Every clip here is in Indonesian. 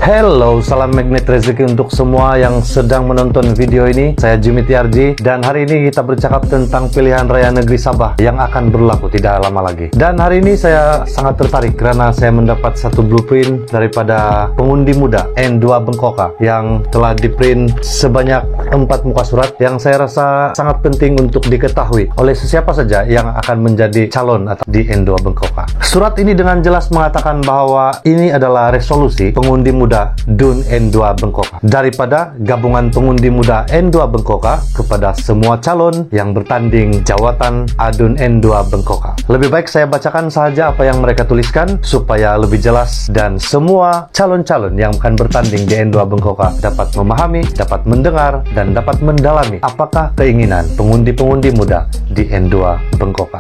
Hello, salam magnet rezeki untuk semua yang sedang menonton video ini. Saya Jimmy Tiarji dan hari ini kita bercakap tentang pilihan raya negeri Sabah yang akan berlaku tidak lama lagi. Dan hari ini saya sangat tertarik karena saya mendapat satu blueprint daripada pengundi muda N2 Bengkoka yang telah diprint sebanyak 4 muka surat yang saya rasa sangat penting untuk diketahui oleh siapa saja yang akan menjadi calon atau di N2 Bengkoka. Surat ini dengan jelas mengatakan bahwa ini adalah resolusi pengundi muda DUN N2 Bengkoka daripada gabungan pengundi muda N2 Bengkoka kepada semua calon yang bertanding jawatan ADUN N2 Bengkoka. Lebih baik saya bacakan saja apa yang mereka tuliskan supaya lebih jelas dan semua calon-calon yang akan bertanding di N2 Bengkoka dapat memahami, dapat mendengar, dan dapat mendalami apakah keinginan pengundi-pengundi muda di N2 Bengkoka.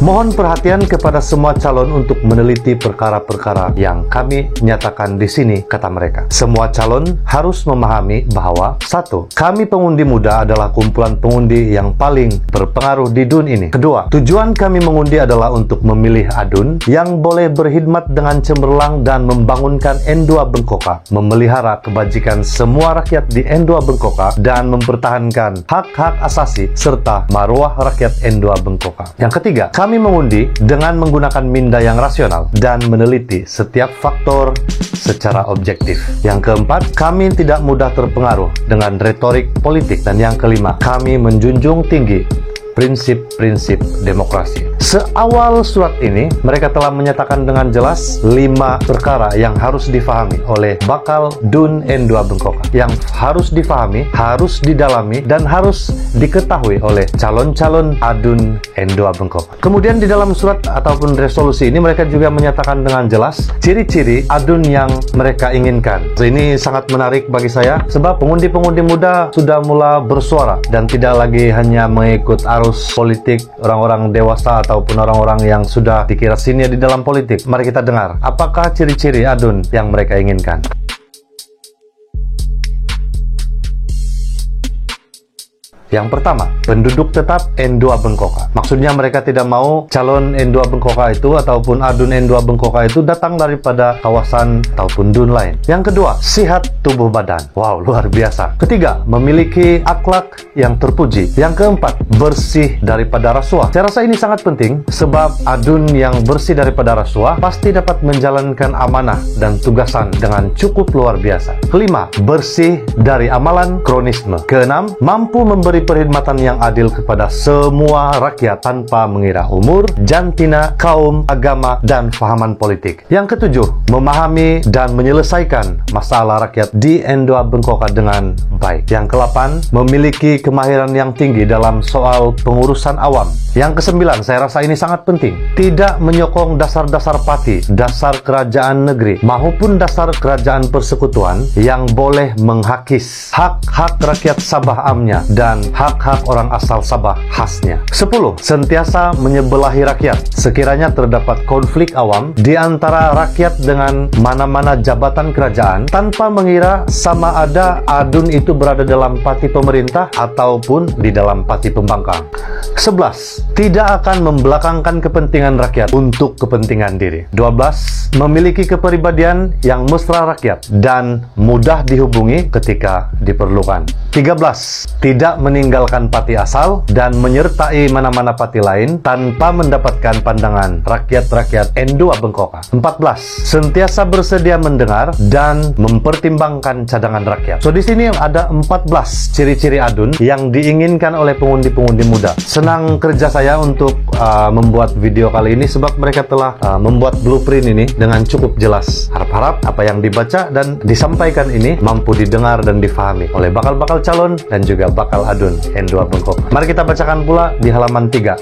Mohon perhatian kepada semua calon untuk meneliti perkara-perkara yang kami nyatakan di sini, kata mereka. Semua calon harus memahami bahwa 1. Kami pengundi muda adalah kumpulan pengundi yang paling berpengaruh di DUN ini. 2. Tujuan kami mengundi adalah untuk memilih ADUN yang boleh berkhidmat dengan cemerlang dan membangunkan N2 Bengkoka, memelihara kebajikan semua rakyat di N2 Bengkoka, dan mempertahankan hak-hak asasi serta marwah rakyat N2 Bengkoka. Yang 3. Kami mengundi dengan menggunakan minda yang rasional dan meneliti setiap faktor secara objektif. Yang 4, kami tidak mudah terpengaruh dengan retorik politik. Dan yang 5, kami menjunjung tinggi prinsip-prinsip demokrasi. Seawal surat ini, mereka telah menyatakan dengan jelas 5 perkara yang harus difahami oleh bakal DUN N2 Bengkoka, yang harus difahami, harus didalami, dan harus diketahui oleh calon-calon ADUN N2 Bengkoka. Kemudian di dalam surat ataupun resolusi ini, mereka juga menyatakan dengan jelas ciri-ciri ADUN yang mereka inginkan. Ini sangat menarik bagi saya, sebab pengundi-pengundi muda sudah mulai bersuara dan tidak lagi hanya mengikut arus politik orang-orang dewasa ataupun orang-orang yang sudah dikira senior di dalam politik. Mari kita dengar apakah ciri-ciri ADUN yang mereka inginkan. Yang pertama, penduduk tetap N2 Bengkoka. Maksudnya mereka tidak mau calon N2 Bengkoka itu ataupun ADUN N2 Bengkoka itu datang daripada kawasan ataupun DUN lain. Yang kedua, sihat tubuh badan. Wow, luar biasa. Ketiga, memiliki akhlak yang terpuji. Yang keempat, bersih daripada rasuah. Saya rasa ini sangat penting sebab ADUN yang bersih daripada rasuah pasti dapat menjalankan amanah dan tugasan dengan cukup luar biasa. Kelima, bersih dari amalan kronisme. Keenam, mampu memberi perkhidmatan yang adil kepada semua rakyat tanpa mengira umur, jantina, kaum, agama, dan fahaman politik. Yang ketujuh, memahami dan menyelesaikan masalah rakyat di N2 Bengkoka dengan baik. Yang kedelapan, memiliki kemahiran yang tinggi dalam soal pengurusan awam. Yang kesembilan, saya rasa ini sangat penting, tidak menyokong dasar-dasar parti, dasar kerajaan negeri, maupun dasar kerajaan persekutuan yang boleh menghakis hak-hak rakyat Sabah amnya dan hak-hak orang asal Sabah khasnya. 10. Sentiasa menyebelahi rakyat sekiranya terdapat konflik awam di antara rakyat dengan mana-mana jabatan kerajaan tanpa mengira sama ada ADUN itu berada dalam parti pemerintah ataupun di dalam parti pembangkang. 11. Tidak akan membelakangkan kepentingan rakyat untuk kepentingan diri. 12. Memiliki kepribadian yang mesra rakyat dan mudah dihubungi ketika diperlukan. 13. Tidak meninggalkan parti asal dan menyertai mana-mana parti lain tanpa mendapatkan pandangan rakyat-rakyat N2 Bengkoka. 14. Sentiasa bersedia mendengar dan mempertimbangkan cadangan rakyat. So di sini ada 14 ciri-ciri ADUN yang diinginkan oleh pengundi-pengundi muda. Senang kerja saya untuk membuat video kali ini sebab mereka telah membuat blueprint ini dengan cukup jelas. Harap-harap apa yang dibaca dan disampaikan ini mampu didengar dan difahami oleh bakal-bakal calon dan juga bakal ADUN N2 Bengkoka. Mari kita bacakan pula di halaman 3.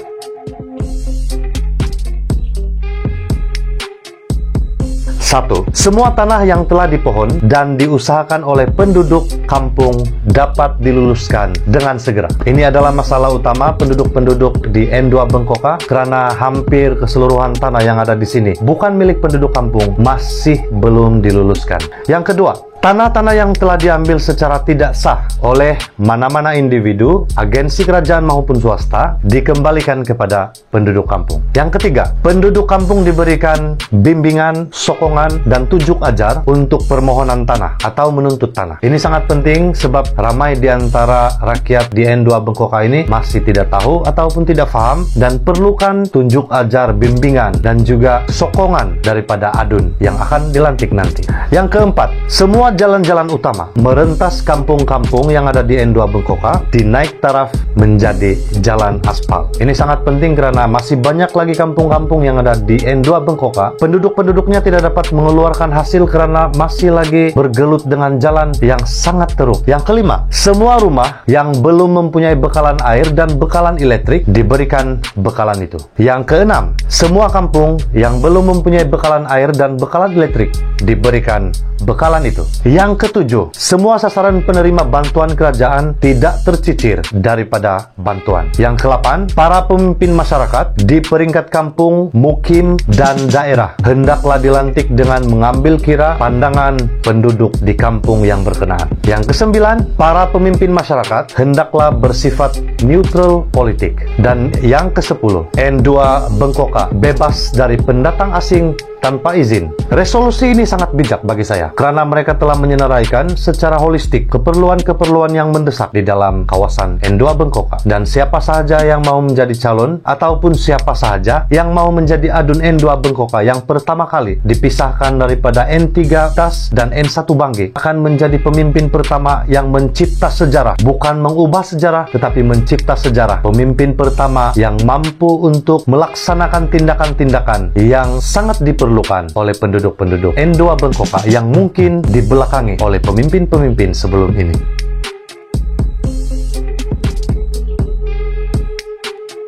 1. Semua tanah yang telah dipohon dan diusahakan oleh penduduk kampung dapat diluluskan dengan segera. Ini adalah masalah utama penduduk-penduduk di N2 Bengkoka karena hampir keseluruhan tanah yang ada di sini bukan milik penduduk kampung, masih belum diluluskan. Yang kedua, Tanah-tanah yang telah diambil secara tidak sah oleh mana-mana individu, agensi kerajaan maupun swasta dikembalikan kepada penduduk kampung. Yang ketiga, penduduk kampung diberikan bimbingan, sokongan, dan tunjuk ajar untuk permohonan tanah atau menuntut tanah. Ini sangat penting sebab ramai di antara rakyat di N2 Bengkoka ini masih tidak tahu ataupun tidak paham dan perlukan tunjuk ajar, bimbingan, dan juga sokongan daripada adun yang akan dilantik nanti. Yang keempat, semua jalan-jalan utama merentas kampung-kampung yang ada di N2 Bengkoka dinaik taraf menjadi jalan aspal. Ini sangat penting karena masih banyak lagi kampung-kampung yang ada di N2 Bengkoka. Penduduk-penduduknya tidak dapat mengeluarkan hasil karena masih lagi bergelut dengan jalan yang sangat teruk. Yang kelima, semua rumah yang belum mempunyai bekalan air dan bekalan elektrik diberikan bekalan itu. Yang keenam, semua kampung yang belum mempunyai bekalan air dan bekalan elektrik diberikan bekalan itu. Yang ketujuh, semua sasaran penerima bantuan kerajaan tidak tercicir daripada bantuan. Yang kedelapan, para pemimpin masyarakat di peringkat kampung, mukim, dan daerah hendaklah dilantik dengan mengambil kira pandangan penduduk di kampung yang berkenaan. Yang kesembilan, para pemimpin masyarakat hendaklah bersifat neutral politik. Dan yang kesepuluh, N2 Bengkoka bebas dari pendatang asing tanpa izin. Resolusi ini sangat bijak bagi saya karena mereka telah menyenaraikan secara holistik keperluan-keperluan yang mendesak di dalam kawasan N2 Bengkoka, dan siapa sahaja yang mau menjadi calon ataupun siapa sahaja yang mau menjadi adun N2 Bengkoka yang pertama kali dipisahkan daripada N3 Tas dan N1 Bangge akan menjadi pemimpin pertama yang mencipta sejarah, bukan mengubah sejarah tetapi mencipta sejarah. Pemimpin pertama yang mampu untuk melaksanakan tindakan-tindakan yang sangat diperlukan oleh penduduk-penduduk N2 Bengkoka yang mungkin dibelakangi oleh pemimpin-pemimpin sebelum ini.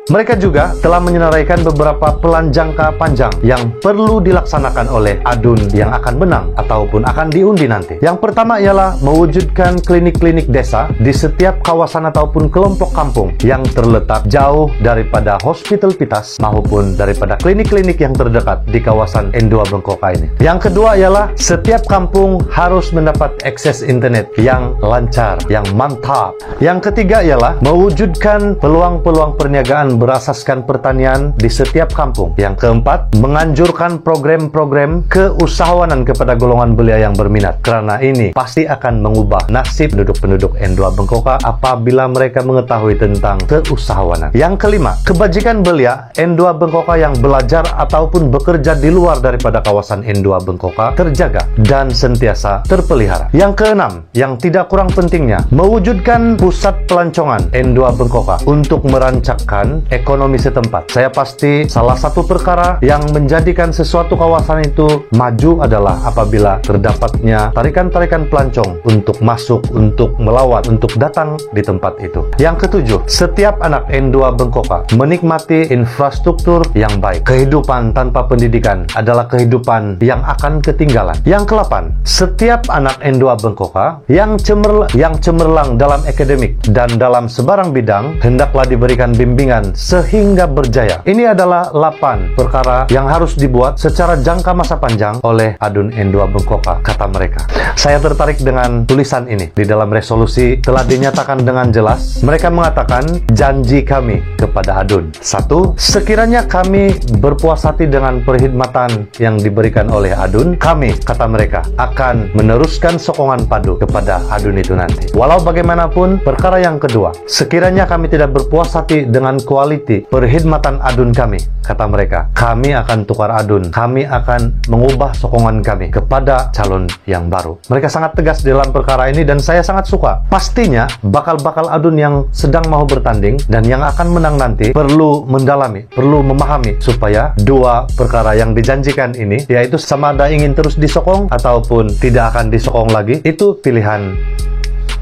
Mereka juga telah menyenaraikan beberapa pelan jangka panjang yang perlu dilaksanakan oleh adun yang akan menang ataupun akan diundi nanti. Yang pertama ialah mewujudkan klinik-klinik desa di setiap kawasan ataupun kelompok kampung yang terletak jauh daripada hospital pitas maupun daripada klinik-klinik yang terdekat di kawasan N2 Bengkoka ini. Yang kedua ialah setiap kampung harus mendapat akses internet yang lancar, yang mantap. Yang ketiga ialah mewujudkan peluang-peluang perniagaan berasaskan pertanian di setiap kampung. Yang keempat, menganjurkan program-program keusahawanan kepada golongan belia yang berminat, karena ini pasti akan mengubah nasib penduduk-penduduk N2 Bengkoka apabila mereka mengetahui tentang keusahawanan. Yang kelima, kebajikan belia N2 Bengkoka yang belajar ataupun bekerja di luar daripada kawasan N2 Bengkoka terjaga dan sentiasa terpelihara. Yang keenam, yang tidak kurang pentingnya, mewujudkan pusat pelancongan N2 Bengkoka untuk merancangkan ekonomi setempat. Saya pasti salah satu perkara yang menjadikan sesuatu kawasan itu maju adalah apabila terdapatnya tarikan-tarikan pelancong untuk masuk, untuk melawat, untuk datang di tempat itu. Yang ketujuh, setiap anak N2 Bengkoka menikmati infrastruktur yang baik. Kehidupan tanpa pendidikan adalah kehidupan yang akan ketinggalan. Yang kedelapan, setiap anak N2 Bengkoka yang cemerlang dalam akademik dan dalam sebarang bidang hendaklah diberikan bimbingan sehingga berjaya. Ini adalah 8 perkara yang harus dibuat secara jangka masa panjang oleh adun N2 Bengkoka, kata mereka. Saya tertarik dengan tulisan ini. Di dalam resolusi telah dinyatakan dengan jelas. Mereka mengatakan janji kami kepada adun. 1. Sekiranya kami berpuas hati dengan perkhidmatan yang diberikan oleh adun, kami, kata mereka, akan meneruskan sokongan padu kepada adun itu nanti. Walau bagaimanapun, perkara yang kedua, sekiranya kami tidak berpuas hati dengan kualiti perkhidmatan adun kami, kata mereka, kami akan tukar adun, kami akan mengubah sokongan kami kepada calon yang baru. Mereka sangat tegas dalam perkara ini dan saya sangat suka. Pastinya bakal-bakal adun yang sedang mau bertanding dan yang akan menang nanti perlu mendalami, perlu memahami supaya dua perkara yang dijanjikan ini, yaitu sama ada ingin terus disokong ataupun tidak akan disokong lagi, itu pilihan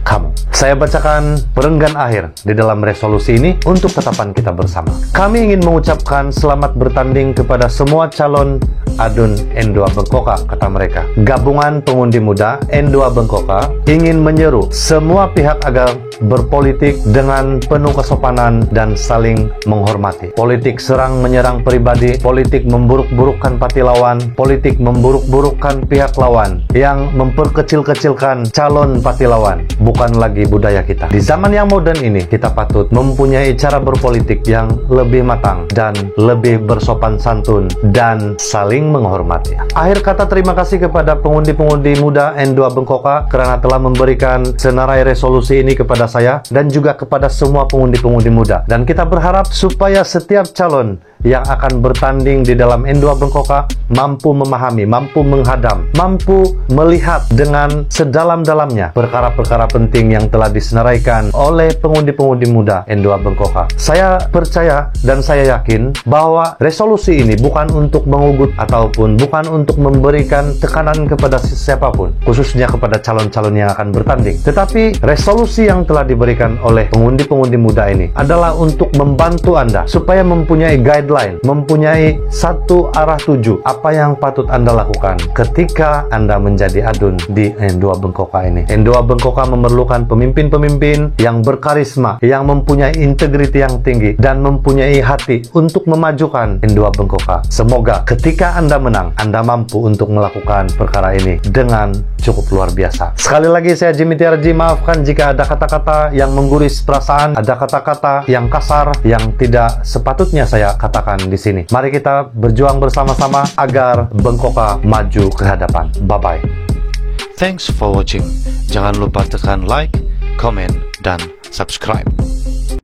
kamu. Saya bacakan perenggan akhir di dalam resolusi ini untuk tetapan kita bersama. Kami ingin mengucapkan selamat bertanding kepada semua calon Adun N2 Bengkoka, kata mereka. Gabungan pengundi muda N2 Bengkoka ingin menyeru semua pihak agar berpolitik dengan penuh kesopanan dan saling menghormati. Politik serang menyerang pribadi, politik memburuk-burukkan partai lawan, politik memburuk-burukkan pihak lawan yang memperkecil-kecilkan calon partai lawan bukan lagi budaya kita. Di zaman yang modern ini, kita patut mempunyai cara berpolitik yang lebih matang dan lebih bersopan santun dan saling menghormati. Akhir kata, terima kasih kepada pengundi-pengundi muda N2 Bengkoka karena telah memberikan senarai resolusi ini kepada saya dan juga kepada semua pengundi-pengundi muda. Dan kita berharap supaya setiap calon yang akan bertanding di dalam N2 Bengkoka mampu memahami, mampu menghadam, mampu melihat dengan sedalam-dalamnya perkara-perkara penting yang telah disenaraikan oleh pengundi-pengundi muda N2 Bengkoka. Saya percaya dan saya yakin bahwa resolusi ini bukan untuk mengugut ataupun bukan untuk memberikan tekanan kepada siapapun, khususnya kepada calon-calon yang akan bertanding. Tetapi resolusi yang telah diberikan oleh pengundi-pengundi muda ini adalah untuk membantu Anda supaya mempunyai guideline, mempunyai satu arah tuju apa yang patut Anda lakukan ketika Anda menjadi adun di N2 Bengkoka ini. N2 Bengkoka memerlukan pemimpin-pemimpin yang berkarisma, yang mempunyai integriti yang tinggi dan mempunyai hati untuk memajukan N2 Bengkoka. Semoga ketika Anda menang, Anda mampu untuk melakukan perkara ini dengan cukup luar biasa. Sekali lagi, saya Jimmy Tiarji, maafkan jika ada kata-kata yang mengguris perasaan, ada kata-kata yang kasar yang tidak sepatutnya saya katakan di sini. Mari kita berjuang bersama-sama agar Bengkoka maju ke hadapan. Bye-bye. Thanks for watching. Jangan lupa tekan like, comment, dan subscribe.